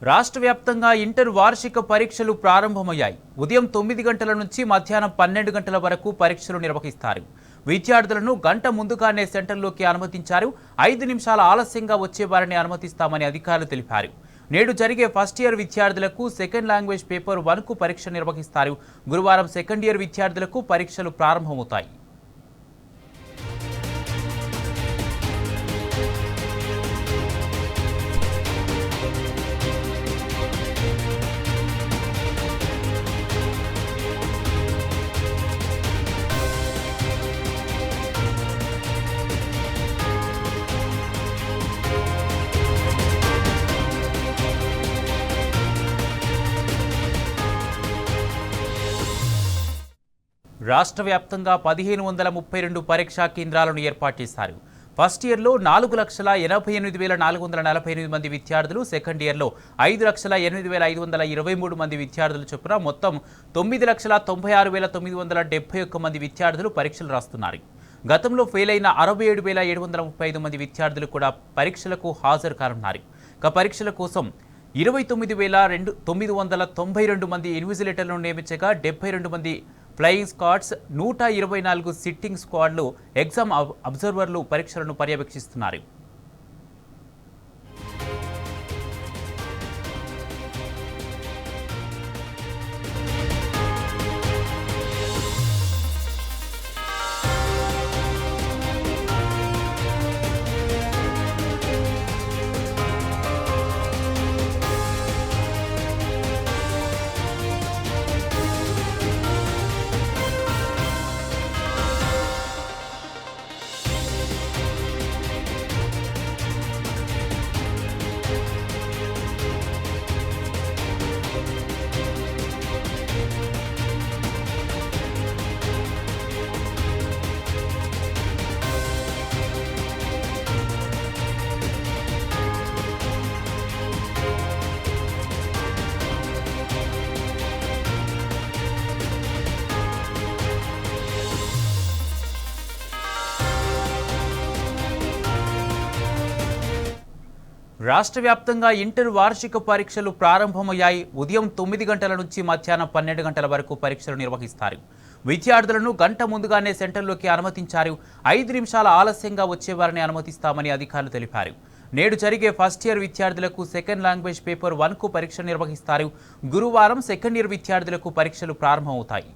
రాష్ట్ర వ్యాప్తంగా ఇంటర్ వార్షిక పరీక్షలు ప్రారంభమయ్యాయి. ఉదయం 9 గంటల నుంచి మధ్యాహ్నం 12 గంటల వరకు పరీక్షలు నిర్వహిస్తారు. విద్యార్థులను గంట ముందుగానే సెంటర్లోకి అనుమతించారు. 5 నిమిషాల ఆలస్యంగా వచ్చే వారిని అనుమతిస్తామని అధికారులు తెలిపారు. నేడు జరిగే ఫస్ట్ ఇయర్ విద్యార్థులకు సెకండ్ లాంగ్వేజ్ పేపర్ 1కు పరీక్ష నిర్వహిస్తారు. గురువారం సెకండ్ ఇయర్ విద్యార్థులకు పరీక్షలు ప్రారంభమవుతాయి. రాష్ట్ర వ్యాప్తంగా 1532 పరీక్షా కేంద్రాలను ఏర్పాటు చేశారు. ఫస్ట్ ఇయర్లో 4,88,448 మంది విద్యార్థులు, సెకండ్ ఇయర్లో 5,08,523 మంది విద్యార్థులు చొప్పున మొత్తం 9,96,971 మంది విద్యార్థులు పరీక్షలు రాస్తున్నారు. గతంలో ఫెయిల్ అయిన 67,735 మంది విద్యార్థులు కూడా పరీక్షలకు హాజరు కానున్నారు. పరీక్షల కోసం 29,992 మంది ఇన్విజిలేటర్లను నియమించగా 72 మంది ఫ్లయింగ్ స్క్వాడ్స్, 124 సిట్టింగ్ స్క్వాడ్లు, ఎగ్జామ్ అబ్జర్వర్లు పరీక్షలను పర్యవేక్షిస్తున్నారు. రాష్ట్ర వ్యాప్తంగా ఇంటర్ వార్షిక పరీక్షలు ప్రారంభమయ్యాయి. ఉదయం 9 గంటల నుంచి మధ్యాహ్నం 12 గంటల వరకు పరీక్షలు నిర్వహిస్తారు. విద్యార్థులను గంట ముందుగానే సెంటర్లోకి అనుమతించారు. 5 నిమిషాల ఆలస్యంగా వచ్చేవారిని అనుమతిస్తామని అధికారులు తెలిపారు. నేడు జరిగే ఫస్ట్ ఇయర్ విద్యార్థులకు సెకండ్ లాంగ్వేజ్ పేపర్ 1కు పరీక్ష నిర్వహిస్తారు. గురువారం సెకండ్ ఇయర్ విద్యార్థులకు పరీక్షలు ప్రారంభమవుతాయి.